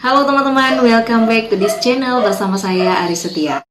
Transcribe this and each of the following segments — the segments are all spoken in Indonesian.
Halo teman-teman, welcome back to this channel bersama saya Ari Setia.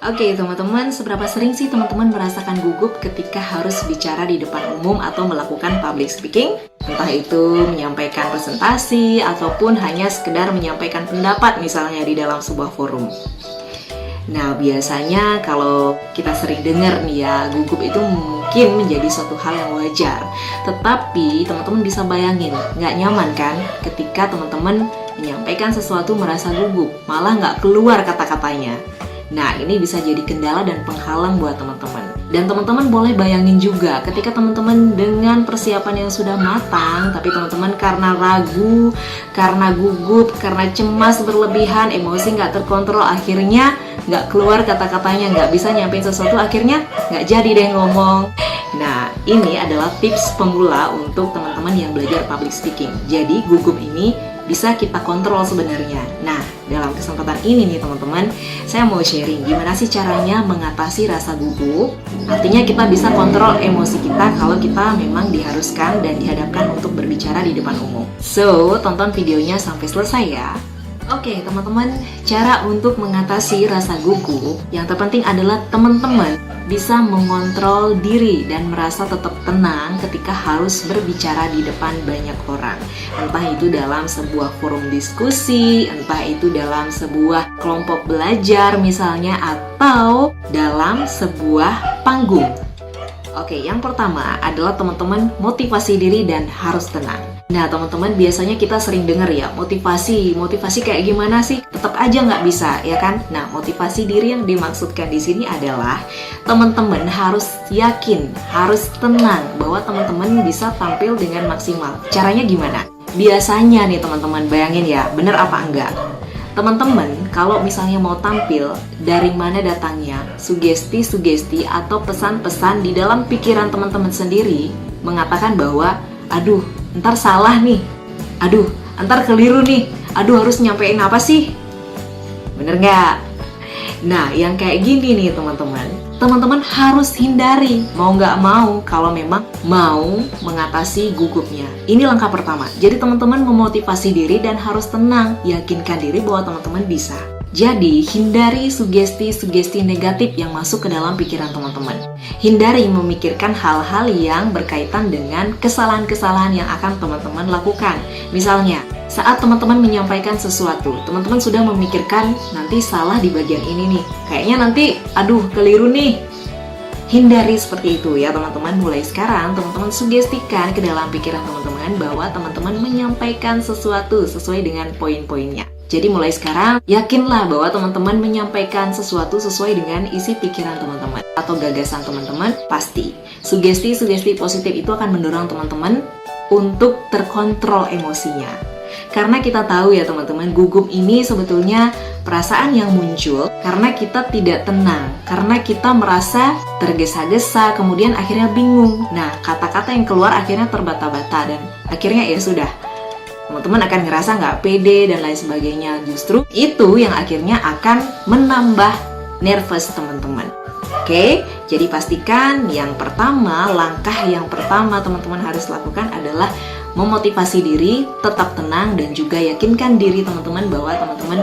Oke teman-teman, seberapa sering sih teman-teman merasakan gugup ketika harus bicara di depan umum atau melakukan public speaking? Entah itu menyampaikan presentasi ataupun hanya sekedar menyampaikan pendapat misalnya di dalam sebuah forum. Nah biasanya kalau kita sering dengar nih ya, gugup itu mungkin menjadi suatu hal yang wajar. Tetapi teman-teman bisa bayangin, nggak nyaman kan ketika teman-teman menyampaikan sesuatu merasa gugup, malah nggak keluar kata-katanya. Nah, ini bisa jadi kendala dan penghalang buat teman-teman. Dan teman-teman boleh bayangin juga ketika teman-teman dengan persiapan yang sudah matang, tapi teman-teman karena ragu, karena gugup, karena cemas berlebihan, emosi nggak terkontrol, akhirnya nggak keluar kata-katanya, nggak bisa nyampein sesuatu, akhirnya nggak jadi deh ngomong. Nah, ini adalah tips pemula untuk teman-teman yang belajar public speaking. Jadi, gugup ini bisa kita kontrol sebenarnya. Nah, dalam kesempatan ini nih teman-teman, saya mau sharing gimana sih caranya mengatasi rasa gugup. Artinya kita bisa kontrol emosi kita kalau kita memang diharuskan dan dihadapkan untuk berbicara di depan umum. So, tonton videonya sampai selesai ya. Oke teman-teman, cara untuk mengatasi rasa gugup yang terpenting adalah teman-teman bisa mengontrol diri dan merasa tetap tenang ketika harus berbicara di depan banyak orang. Entah itu dalam sebuah forum diskusi, entah itu dalam sebuah kelompok belajar misalnya, atau dalam sebuah panggung. Oke, yang pertama adalah teman-teman motivasi diri dan harus tenang. Nah teman-teman, biasanya kita sering dengar ya, motivasi kayak gimana sih? Tetap aja nggak bisa, ya kan? Nah, motivasi diri yang dimaksudkan di sini adalah teman-teman harus yakin, harus tenang bahwa teman-teman bisa tampil dengan maksimal. Caranya gimana? Biasanya nih teman-teman, bayangin ya, bener apa enggak? Teman-teman, kalau misalnya mau tampil, dari mana datangnya sugesti-sugesti atau pesan-pesan di dalam pikiran teman-teman sendiri mengatakan bahwa, aduh, ntar salah nih, aduh, ntar keliru nih, aduh harus nyampein apa sih? Bener nggak? Nah, yang kayak gini nih teman-teman harus hindari, mau nggak mau, kalau memang mau mengatasi gugupnya. Ini langkah pertama. Jadi teman-teman memotivasi diri dan harus tenang, yakinkan diri bahwa teman-teman bisa. Jadi, hindari sugesti-sugesti negatif yang masuk ke dalam pikiran teman-teman. Hindari memikirkan hal-hal yang berkaitan dengan kesalahan-kesalahan yang akan teman-teman lakukan. Misalnya, saat teman-teman menyampaikan sesuatu, teman-teman sudah memikirkan nanti salah di bagian ini nih. Kayaknya nanti, aduh, keliru nih. Hindari seperti itu ya teman-teman. Mulai sekarang, teman-teman sugestikan ke dalam pikiran teman-teman bahwa teman-teman menyampaikan sesuatu sesuai dengan poin-poinnya. Jadi mulai sekarang, yakinlah bahwa teman-teman menyampaikan sesuatu sesuai dengan isi pikiran teman-teman atau gagasan teman-teman. Pasti, sugesti-sugesti positif itu akan mendorong teman-teman untuk terkontrol emosinya. Karena kita tahu ya teman-teman, gugup ini sebetulnya perasaan yang muncul karena kita tidak tenang, karena kita merasa tergesa-gesa, kemudian akhirnya bingung. Nah, kata-kata yang keluar akhirnya terbata-bata dan akhirnya ya sudah, teman-teman akan ngerasa nggak pede dan lain sebagainya. Justru itu yang akhirnya akan menambah nervous teman-teman. Oke, jadi pastikan yang pertama, langkah yang pertama teman-teman harus lakukan adalah memotivasi diri, tetap tenang, dan juga yakinkan diri teman-teman bahwa teman-teman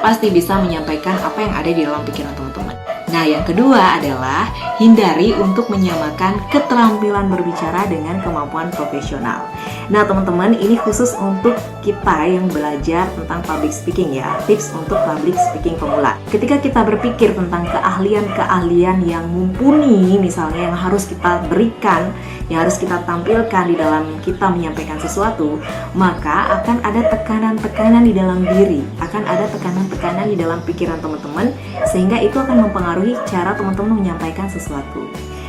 pasti bisa menyampaikan apa yang ada di dalam pikiran teman-teman. Nah, yang kedua adalah hindari untuk menyamakan keterampilan berbicara dengan kemampuan profesional. Nah, teman-teman, ini khusus untuk kita yang belajar tentang public speaking ya. Tips untuk public speaking pemula. Ketika kita berpikir tentang keahlian-keahlian yang mumpuni, misalnya yang harus kita berikan, yang harus kita tampilkan di dalam kita menyampaikan sesuatu, maka akan ada tekanan-tekanan di dalam diri, akan ada tekanan-tekanan di dalam pikiran teman-teman, sehingga itu akan mempengaruhi cara teman-teman menyampaikan sesuatu.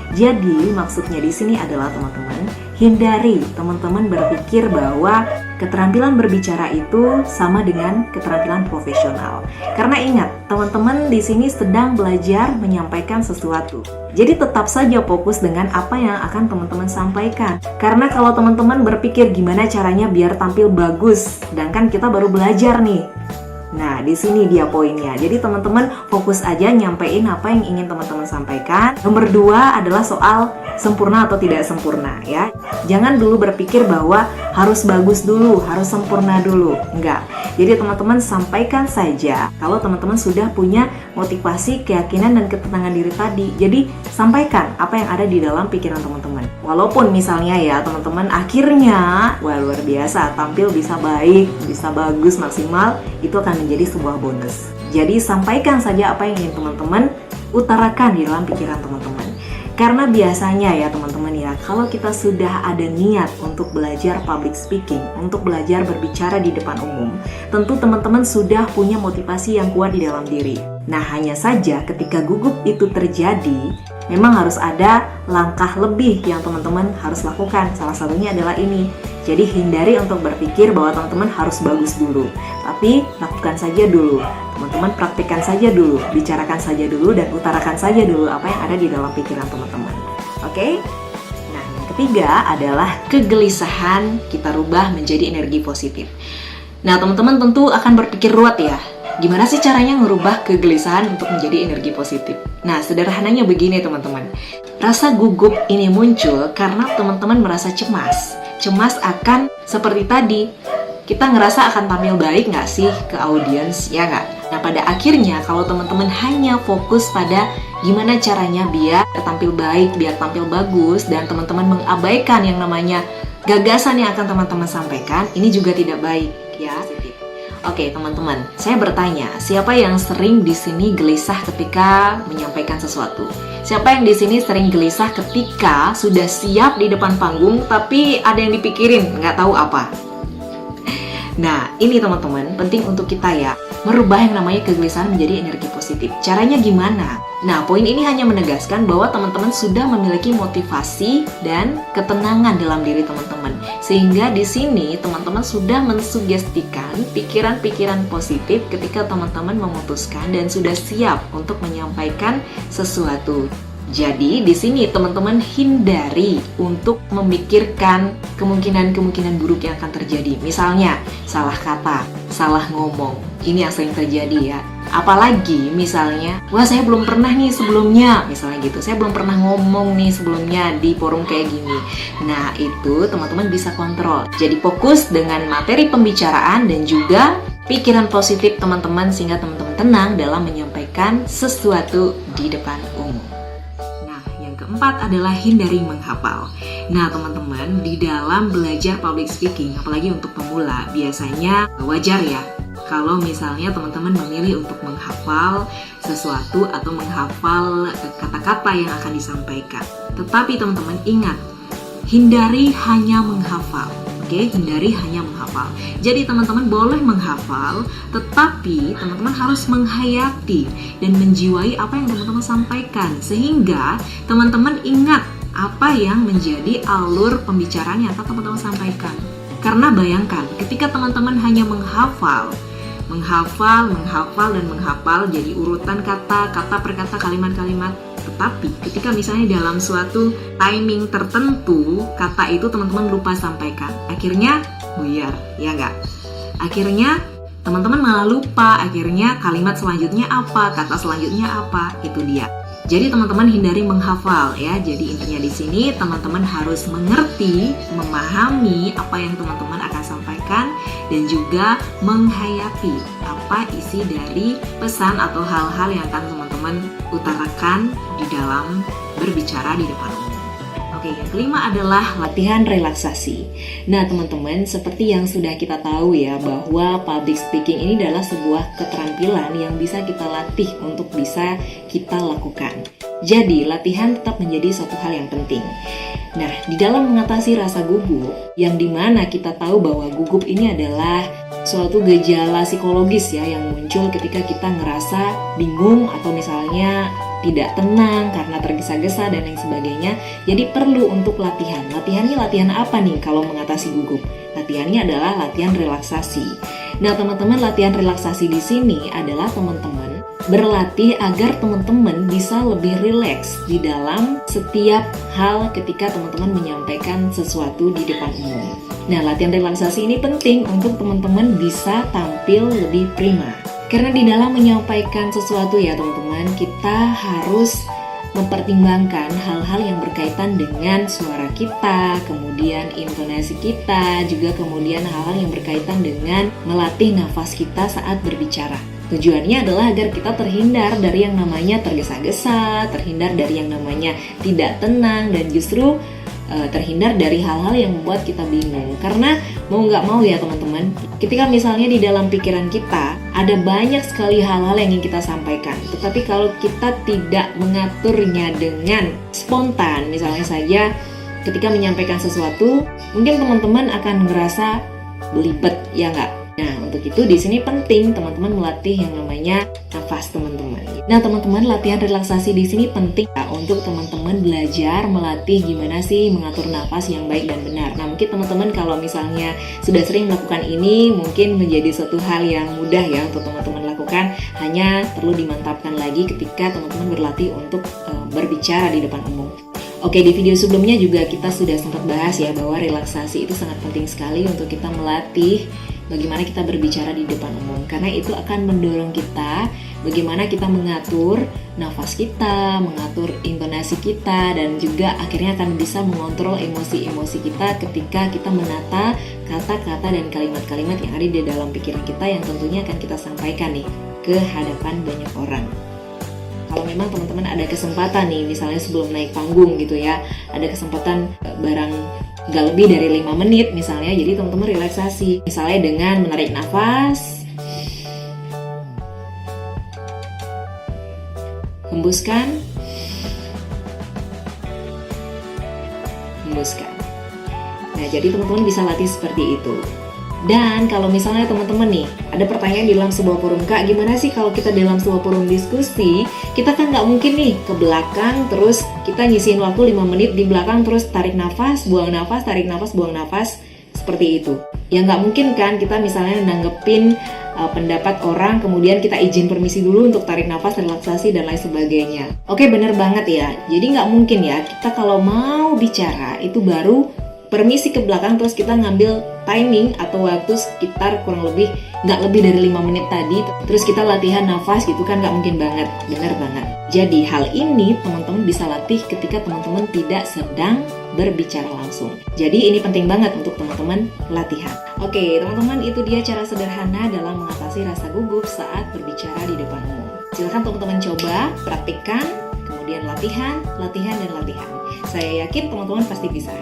Jadi maksudnya di sini adalah teman-teman, hindari teman-teman berpikir bahwa keterampilan berbicara itu sama dengan keterampilan profesional. Karena ingat, teman-teman di sini sedang belajar menyampaikan sesuatu. Jadi tetap saja fokus dengan apa yang akan teman-teman sampaikan. Karena kalau teman-teman berpikir gimana caranya biar tampil bagus, sedangkan kita baru belajar nih. Nah, di sini dia poinnya. Jadi teman-teman fokus aja nyampein apa yang ingin teman-teman sampaikan. Nomor 2 adalah soal sempurna atau tidak sempurna ya. Jangan dulu berpikir bahwa harus bagus dulu, harus sempurna dulu. Enggak. Jadi teman-teman sampaikan saja kalau teman-teman sudah punya motivasi, keyakinan, dan ketenangan diri tadi. Jadi sampaikan apa yang ada di dalam pikiran teman-teman. Walaupun misalnya ya teman-teman akhirnya luar biasa tampil bisa baik, bisa bagus, maksimal, itu akan menjadi sebuah bonus. Jadi sampaikan saja apa yang ingin teman-teman utarakan di dalam pikiran teman-teman. Karena biasanya ya teman-teman ya, kalau kita sudah ada niat untuk belajar public speaking, untuk belajar berbicara di depan umum, tentu teman-teman sudah punya motivasi yang kuat di dalam diri. Nah, hanya saja ketika gugup itu terjadi, memang harus ada langkah lebih yang teman-teman harus lakukan. Salah satunya adalah ini. Jadi hindari untuk berpikir bahwa teman-teman harus bagus dulu, tapi lakukan saja dulu. Teman-teman praktikkan saja dulu, bicarakan saja dulu, dan utarakan saja dulu apa yang ada di dalam pikiran teman-teman. Oke? Nah, yang ketiga adalah kegelisahan kita rubah menjadi energi positif. Nah, teman-teman tentu akan berpikir ruwet ya. Gimana sih caranya ngerubah kegelisahan untuk menjadi energi positif? Nah, sederhananya begini teman-teman. Rasa gugup ini muncul karena teman-teman merasa cemas. Cemas akan seperti tadi, kita ngerasa akan tampil baik nggak sih ke audiens, ya nggak? Nah, pada akhirnya kalau teman-teman hanya fokus pada gimana caranya biar tampil baik, biar tampil bagus, dan teman-teman mengabaikan yang namanya gagasan yang akan teman-teman sampaikan, ini juga tidak baik, ya. Oke, teman-teman, saya bertanya, siapa yang sering di sini gelisah ketika menyampaikan sesuatu? Siapa yang di sini sering gelisah ketika sudah siap di depan panggung, tapi ada yang dipikirin, nggak tahu apa? Nah, ini teman-teman, penting untuk kita ya, merubah yang namanya kegelisahan menjadi energi positif. Caranya gimana? Nah, poin ini hanya menegaskan bahwa teman-teman sudah memiliki motivasi dan ketenangan dalam diri teman-teman. Sehingga di sini teman-teman sudah mensugestikan pikiran-pikiran positif ketika teman-teman memutuskan dan sudah siap untuk menyampaikan sesuatu. Jadi di sini teman-teman hindari untuk memikirkan kemungkinan-kemungkinan buruk yang akan terjadi. Misalnya salah kata, salah ngomong. Ini yang sering terjadi ya. Apalagi misalnya, wah saya belum pernah nih sebelumnya, misalnya gitu. Saya belum pernah ngomong nih sebelumnya di forum kayak gini. Nah, itu teman-teman bisa kontrol. Jadi fokus dengan materi pembicaraan dan juga pikiran positif teman-teman sehingga teman-teman tenang dalam menyampaikan sesuatu di depan umum. Keempat adalah hindari menghafal. Nah teman-teman, di dalam belajar public speaking, apalagi untuk pemula, biasanya wajar ya kalau misalnya teman-teman memilih untuk menghafal sesuatu atau menghafal kata-kata yang akan disampaikan. Tetapi teman-teman ingat, hindari hanya menghafal. Oke, hindari hanya menghafal. Jadi teman-teman boleh menghafal, tetapi teman-teman harus menghayati dan menjiwai apa yang teman-teman sampaikan, sehingga teman-teman ingat apa yang menjadi alur pembicaraan yang akan teman-teman sampaikan. Karena bayangkan, ketika teman-teman hanya menghafal, jadi urutan kata per kata, kalimat-kalimat. Tetapi ketika misalnya dalam suatu timing tertentu, kata itu teman-teman lupa sampaikan, akhirnya buyar, ya nggak? Akhirnya teman-teman malah lupa, akhirnya kalimat selanjutnya apa, kata selanjutnya apa, itu dia. Jadi teman-teman hindari menghafal ya. Jadi intinya di sini teman-teman harus mengerti, memahami apa yang teman-teman akan sampaikan dan juga menghayati apa isi dari pesan atau hal-hal yang akan teman-teman utarakan di dalam berbicara di depan umum. Oke, yang kelima adalah latihan relaksasi. Nah teman-teman, seperti yang sudah kita tahu ya, bahwa public speaking ini adalah sebuah keterampilan yang bisa kita latih untuk bisa kita lakukan. Jadi latihan tetap menjadi suatu hal yang penting. Nah, di dalam mengatasi rasa gugup, yang dimana kita tahu bahwa gugup ini adalah suatu gejala psikologis ya yang muncul ketika kita ngerasa bingung atau misalnya tidak tenang karena tergesa-gesa dan lain sebagainya. Jadi perlu untuk latihan. Latihannya latihan apa nih kalau mengatasi gugup? Latihannya adalah latihan relaksasi. Nah, teman-teman, latihan relaksasi di sini adalah teman-teman berlatih agar teman-teman bisa lebih rileks di dalam setiap hal ketika teman-teman menyampaikan sesuatu di depan umum. Nah, latihan relaksasi ini penting untuk teman-teman bisa tampil lebih prima. Karena di dalam menyampaikan sesuatu ya teman-teman, kita harus mempertimbangkan hal-hal yang berkaitan dengan suara kita, kemudian intonasi kita, juga kemudian hal-hal yang berkaitan dengan melatih nafas kita saat berbicara. Tujuannya adalah agar kita terhindar dari yang namanya tergesa-gesa, terhindar dari yang namanya tidak tenang, dan justru terhindar dari hal-hal yang membuat kita bingung. Karena mau nggak mau ya teman-teman, ketika misalnya di dalam pikiran kita ada banyak sekali hal-hal yang ingin kita sampaikan, tetapi kalau kita tidak mengaturnya dengan spontan, misalnya saja ketika menyampaikan sesuatu, mungkin teman-teman akan ngerasa belibet, ya nggak? Nah, untuk itu di sini penting teman-teman melatih yang namanya nafas teman-teman. Nah, teman-teman, latihan relaksasi di sini penting ya, untuk teman-teman belajar melatih gimana sih mengatur nafas yang baik dan benar. Nah, mungkin teman-teman kalau misalnya sudah sering melakukan ini, mungkin menjadi suatu hal yang mudah ya untuk teman-teman lakukan. Hanya perlu dimantapkan lagi ketika teman-teman berlatih untuk berbicara di depan umum. Oke, di video sebelumnya juga kita sudah sempat bahas ya bahwa relaksasi itu sangat penting sekali untuk kita melatih bagaimana kita berbicara di depan umum, karena itu akan mendorong kita bagaimana kita mengatur nafas kita, mengatur intonasi kita, dan juga akhirnya akan bisa mengontrol emosi-emosi kita ketika kita menata kata-kata dan kalimat-kalimat yang ada di dalam pikiran kita yang tentunya akan kita sampaikan nih ke hadapan banyak orang. Kalau memang teman-teman ada kesempatan nih, misalnya sebelum naik panggung gitu ya, ada kesempatan barang gak lebih dari 5 menit misalnya, jadi teman-teman relaksasi. Misalnya dengan menarik nafas, hembuskan, hembuskan. Nah, jadi teman-teman bisa latih seperti itu. Dan kalau misalnya teman-teman nih ada pertanyaan di dalam sebuah forum, Kak, gimana sih kalau kita dalam sebuah forum diskusi, kita kan nggak mungkin nih ke belakang terus kita nyisihin waktu 5 menit di belakang terus tarik nafas, buang nafas, tarik nafas, buang nafas, seperti itu. Ya nggak mungkin kan kita misalnya nanggepin pendapat orang, kemudian kita izin permisi dulu untuk tarik nafas, relaksasi, dan lain sebagainya. Oke, bener banget ya. Jadi nggak mungkin ya kita kalau mau bicara itu baru permisi ke belakang terus kita ngambil timing atau waktu sekitar kurang lebih nggak lebih dari 5 menit tadi terus kita latihan nafas gitu kan, nggak mungkin banget, bener banget. Jadi hal ini teman-teman bisa latih ketika teman-teman tidak sedang berbicara langsung. Jadi ini penting banget untuk teman-teman latihan. Oke teman-teman, itu dia cara sederhana dalam mengatasi rasa gugup saat berbicara di depan umum. Silahkan teman-teman coba, praktikkan, kemudian latihan, dan latihan. Saya yakin teman-teman pasti bisa.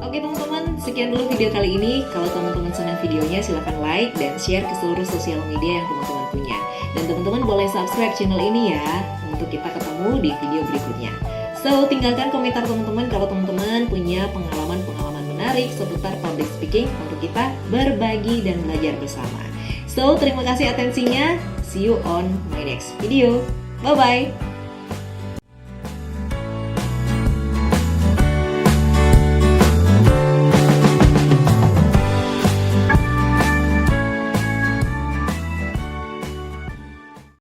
Oke teman-teman, sekian dulu video kali ini. Kalau teman-teman senang videonya, silahkan like dan share ke seluruh sosial media yang teman-teman punya. Dan teman-teman boleh subscribe channel ini ya, untuk kita ketemu di video berikutnya. So, tinggalkan komentar teman-teman kalau teman-teman punya pengalaman-pengalaman menarik seputar public speaking untuk kita berbagi dan belajar bersama. So, terima kasih atensinya. See you on my next video. Bye-bye.